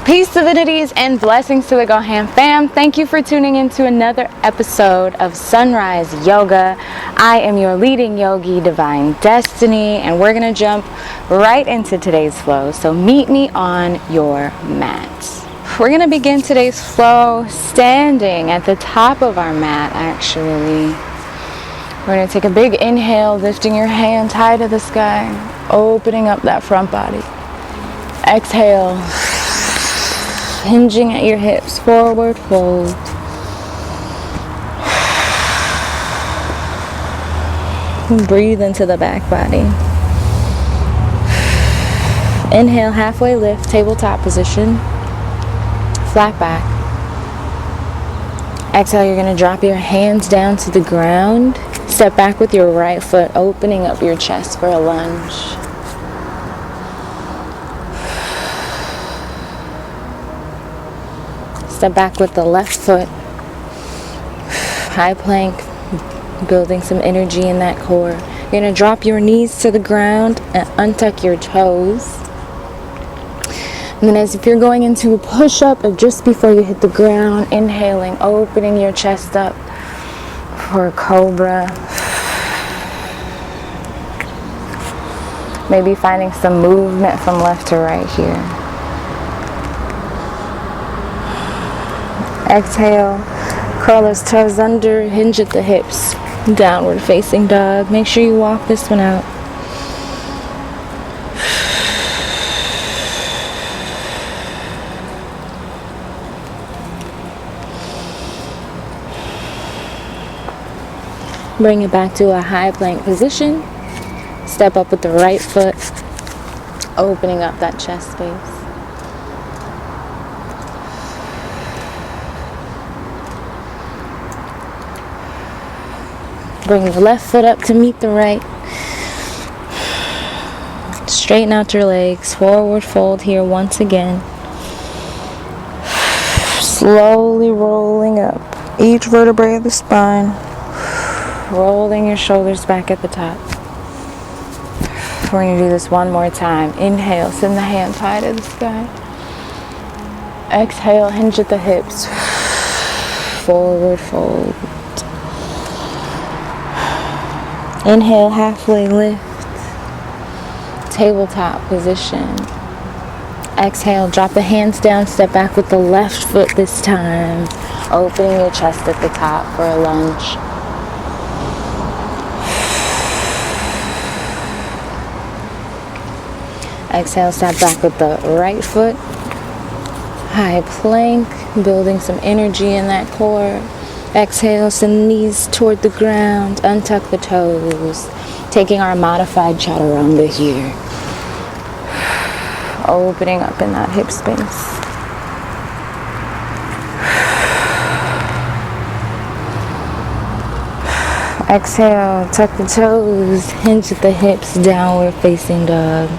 Peace, divinities, and blessings to the Goham fam. Thank you for tuning into another episode of Sunrise Yoga. I am your leading yogi, Divine Destini, and we're going to jump right into today's flow. So meet me on your mat. We're going to begin today's flow standing at the top of our mat, actually. We're going to take a big inhale, lifting your hands high to the sky, opening up that front body. Exhale, hinging at your hips, forward fold. Breathe into the back body. Inhale, halfway lift, tabletop position, flat back. Exhale, you're going to drop your hands down to the ground. Step back with your right foot, opening up your chest for a lunge. Step back with the left foot. High plank, building some energy in that core. You're going to drop your knees to the ground and untuck your toes. And then as if you're going into a push-up, or just before you hit the ground, inhaling, opening your chest up for a cobra. Maybe finding some movement from left to right here. Exhale, curl those toes under, hinge at the hips, downward facing dog. Make sure you walk this one out. Bring it back to a high plank position. Step up with the right foot, opening up that chest space. Bring the left foot up to meet the right. Straighten out your legs. Forward fold here once again. Slowly rolling up each vertebrae of the spine. Rolling your shoulders back at the top. We're going to do this one more time. Inhale, send the hands high to the sky. Exhale, hinge at the hips. Forward fold. Inhale, halfway lift, tabletop position. Exhale, drop the hands down, step back with the left foot this time, opening your chest at the top for a lunge. Exhale, step back with the right foot, high plank, building some energy in that core. Exhale, send the knees toward the ground, untuck the toes, taking our modified chaturanga here. Opening up in that hip space. Exhale, tuck the toes, hinge at the hips, downward facing dog.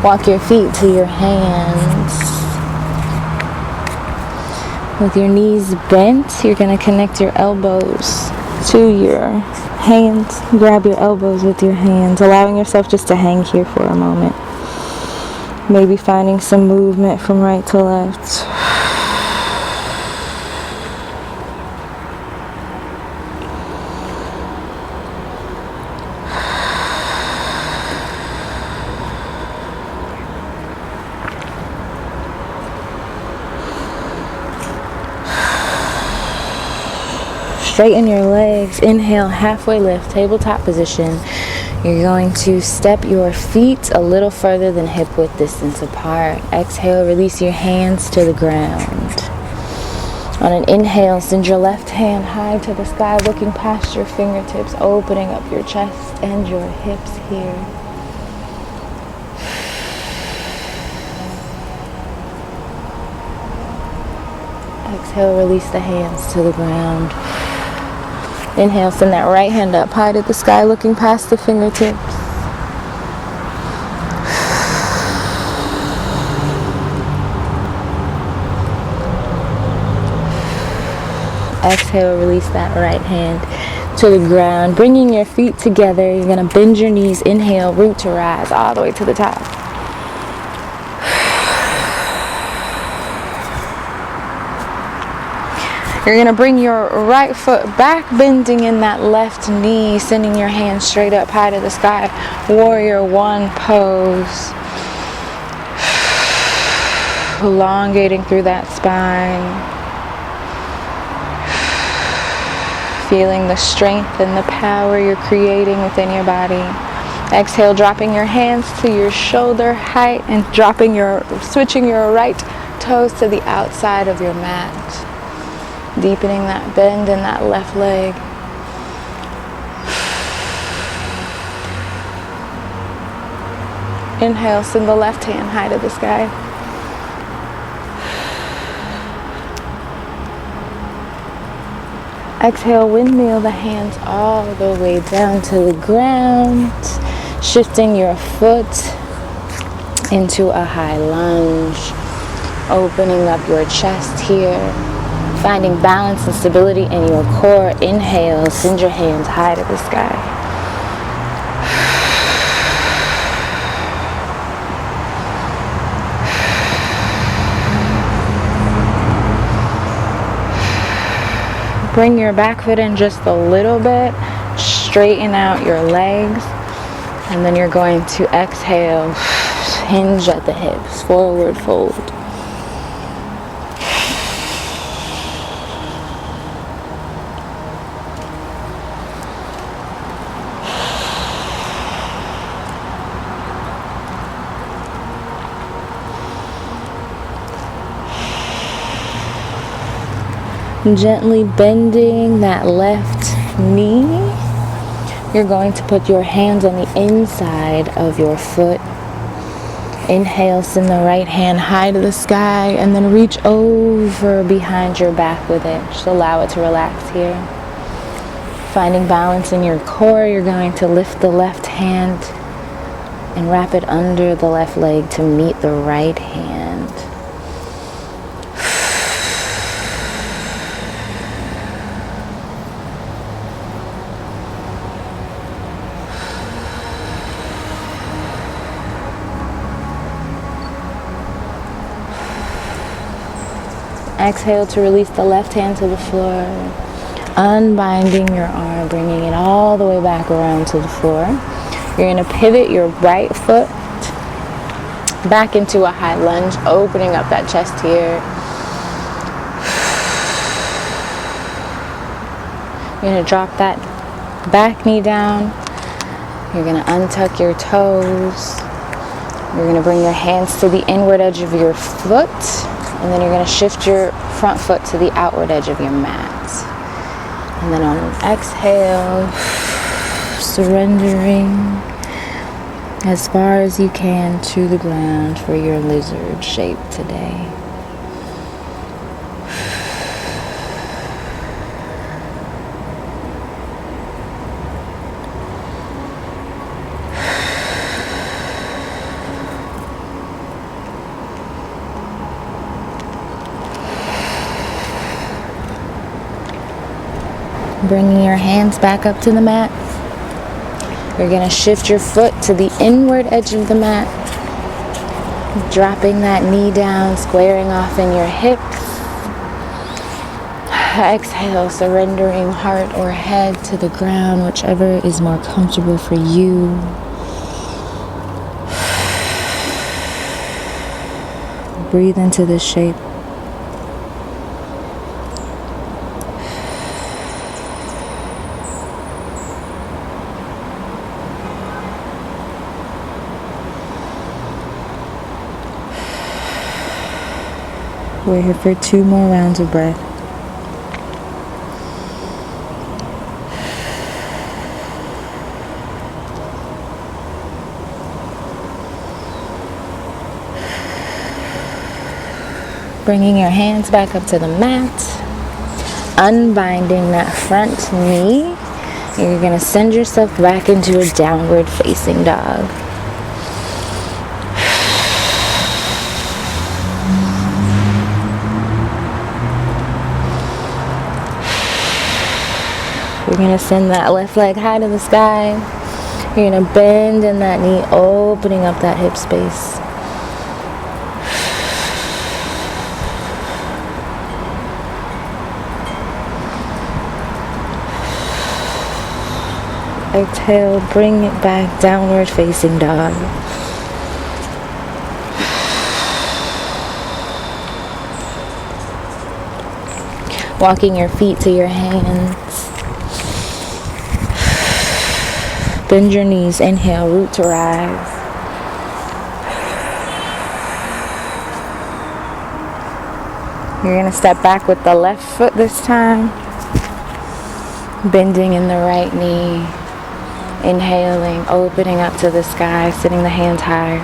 Walk your feet to your hands. With your knees bent, you're going to connect your elbows to your hands. Grab your elbows with your hands, allowing yourself just to hang here for a moment. Maybe finding some movement from right to left. Straighten your legs. Inhale, halfway lift, tabletop position. You're going to step your feet a little further than hip width distance apart. Exhale, release your hands to the ground. On an inhale, send your left hand high to the sky, looking past your fingertips, opening up your chest and your hips here. Exhale, release the hands to the ground. Inhale, send that right hand up high to the sky, looking past the fingertips. Exhale, release that right hand to the ground. Bringing your feet together, you're going to bend your knees. Inhale, root to rise all the way to the top. You're going to bring your right foot back, bending in that left knee, sending your hands straight up high to the sky. Warrior one pose. Elongating through that spine. Feeling the strength and the power you're creating within your body. Exhale, dropping your hands to your shoulder height and switching your right toes to the outside of your mat. Deepening that bend in that left leg. Inhale, send the left hand high to the sky. Exhale, windmill the hands all the way down to the ground. Shifting your foot into a high lunge. Opening up your chest here. Finding balance and stability in your core. Inhale, send your hands high to the sky. Bring your back foot in just a little bit. Straighten out your legs. And then you're going to exhale. Hinge at the hips. Forward fold. Gently bending that left knee. You're going to put your hands on the inside of your foot. Inhale, send the right hand high to the sky and then reach over behind your back with it. Just allow it to relax here. Finding balance in your core, you're going to lift the left hand and wrap it under the left leg to meet the right hand. Exhale to release the left hand to the floor. Unbinding your arm, bringing it all the way back around to the floor. You're going to pivot your right foot back into a high lunge, opening up that chest here. You're going to drop that back knee down. You're going to untuck your toes. You're going to bring your hands to the inward edge of your foot. And then you're going to shift your front foot to the outward edge of your mat. And then on an exhale, surrendering as far as you can to the ground for your lizard shape today. Bringing your hands back up to the mat. You're going to shift your foot to the inward edge of the mat. Dropping that knee down, squaring off in your hips. Exhale, surrendering heart or head to the ground, whichever is more comfortable for you. Breathe into this shape. We're here for 2 more rounds of breath. Bringing your hands back up to the mat. Unbinding that front knee. You're going to send yourself back into a downward facing dog. You're going to send that left leg high to the sky. You're going to bend in that knee, opening up that hip space. Exhale, bring it back, downward facing dog. Walking your feet to your hands. Bend your knees, inhale, root to rise. You're going to step back with the left foot this time. Bending in the right knee. Inhaling, opening up to the sky, sitting the hands high.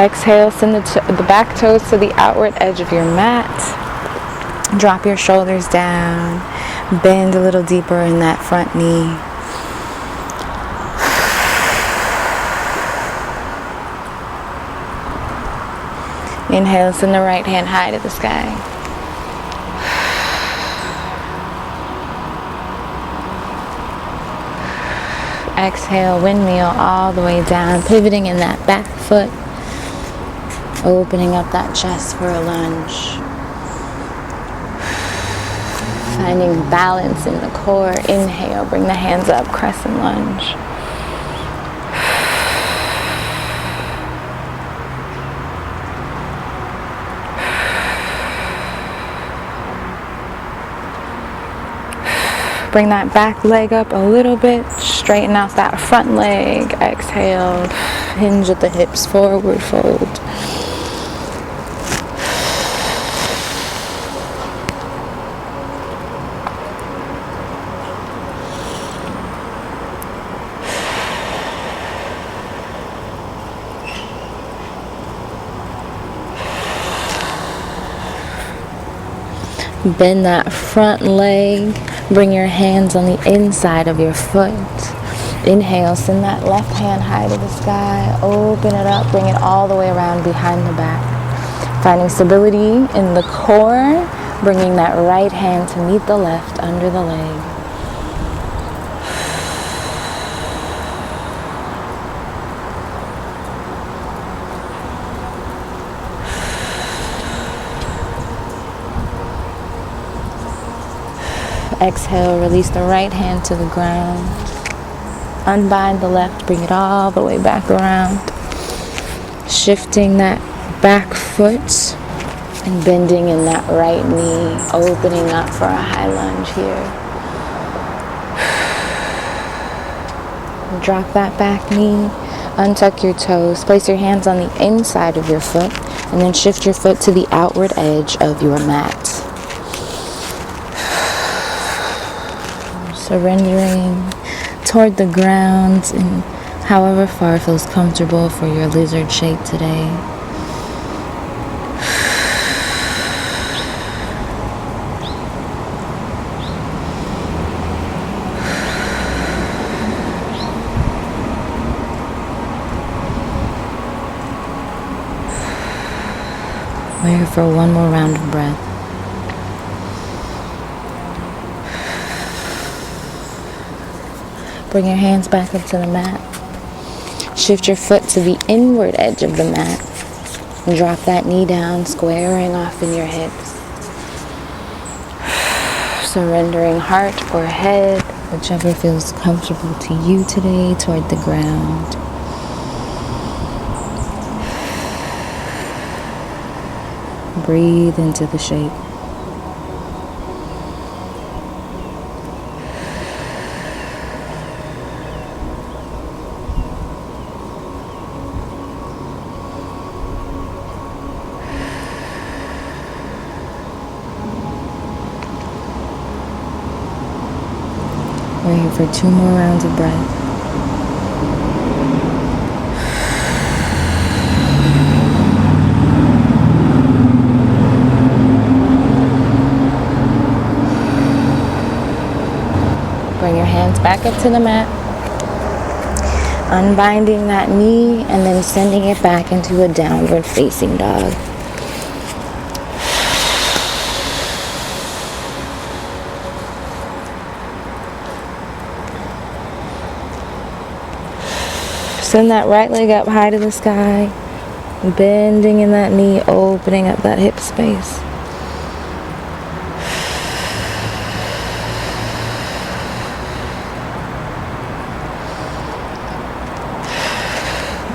Exhale, send the back toes to the outward edge of your mat. Drop your shoulders down. Bend a little deeper in that front knee. Inhale, send the right hand high to the sky. Exhale, windmill all the way down, pivoting in that back foot. Opening up that chest for a lunge. Finding balance in the core. Inhale, bring the hands up, crescent lunge. Bring that back leg up a little bit. Straighten out that front leg. Exhale. Hinge at the hips. Forward fold. Bend that front leg. Bring your hands on the inside of your foot. Inhale, send that left hand high to the sky. Open it up, bring it all the way around behind the back. Finding stability in the core. Bringing that right hand to meet the left under the leg. Exhale, release the right hand to the ground. Unbind the left, bring it all the way back around. Shifting that back foot and bending in that right knee, opening up for a high lunge here. Drop that back knee, untuck your toes, place your hands on the inside of your foot, and then shift your foot to the outward edge of your mat. Surrendering toward the ground and however far feels comfortable for your lizard shape today. We're here for one more round of breath. Bring your hands back up to the mat. Shift your foot to the inward edge of the mat. And drop that knee down, squaring off in your hips. Surrendering heart or head, whichever feels comfortable to you today, toward the ground. Breathe into the shape. We're here for 2 more rounds of breath. hands back up to the mat. Unbinding that knee and then sending it back into a downward facing dog. Send that right leg up high to the sky, bending in that knee, opening up that hip space.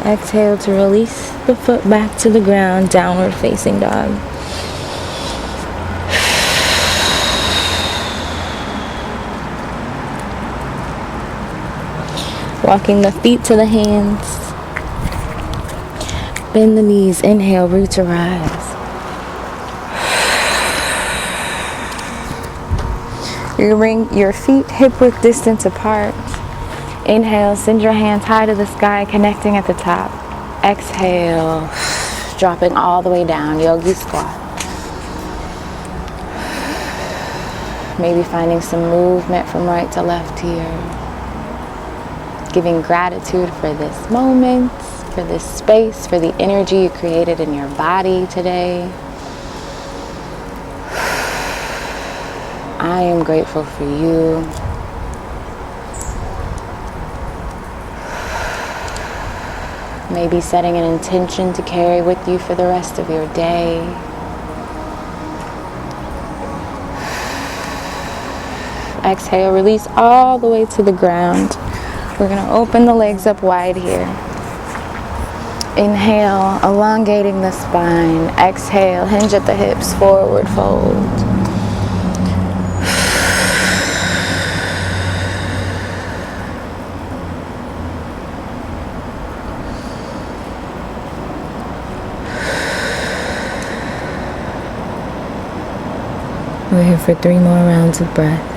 Exhale to release the foot back to the ground, downward facing dog. Walking the feet to the hands. Bend the knees, inhale, root to rise. You're gonna bring your feet hip-width distance apart. Inhale, send your hands high to the sky, connecting at the top. Exhale, dropping all the way down, yogi squat. Maybe finding some movement from right to left here. Giving gratitude for this moment, for this space, for the energy you created in your body today. I am grateful for you. Maybe setting an intention to carry with you for the rest of your day. Exhale, release all the way to the ground. We're going to open the legs up wide here. Inhale, elongating the spine. Exhale, hinge at the hips, forward fold. We're here for 3 more rounds of breath.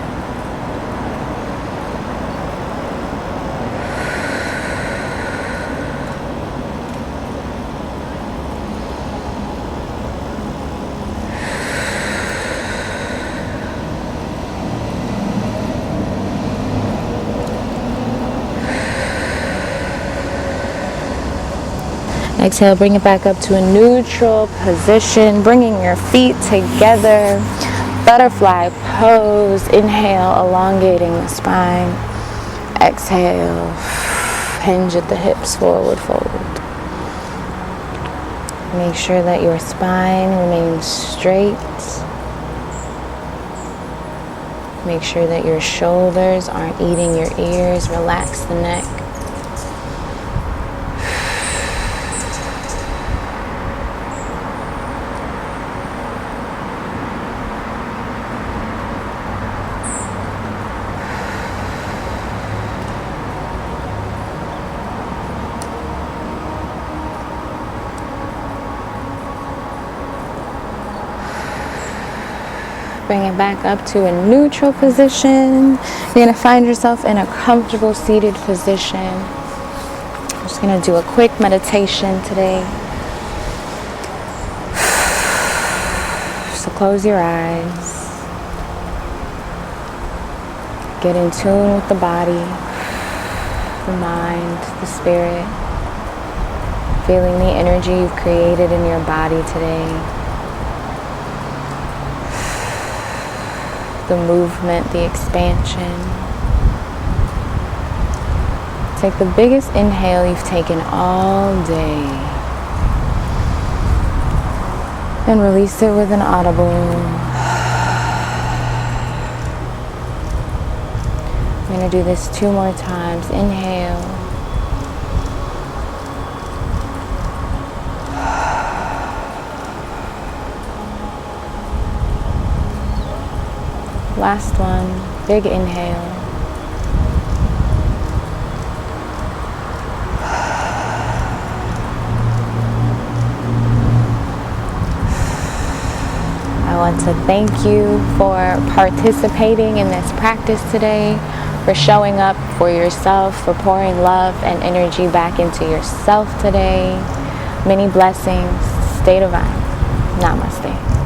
Exhale, bring it back up to a neutral position, bringing your feet together. Butterfly pose. Inhale, elongating the spine. Exhale, hinge at the hips, forward fold. Make sure that your spine remains straight. Make sure that your shoulders aren't eating your ears. Relax the neck. Bring it back up to a neutral position. You're going to find yourself in a comfortable seated position. I'm just going to do a quick meditation today. So close your eyes. Get in tune with the body, the mind, the spirit. Feeling the energy you've created in your body today. The movement, the expansion. Take the biggest inhale you've taken all day and release it with an audible. I'm going to do this 2 more times. Inhale. Last one, big inhale. I want to thank you for participating in this practice today, for showing up for yourself, for pouring love and energy back into yourself today. Many blessings. Stay divine. Namaste.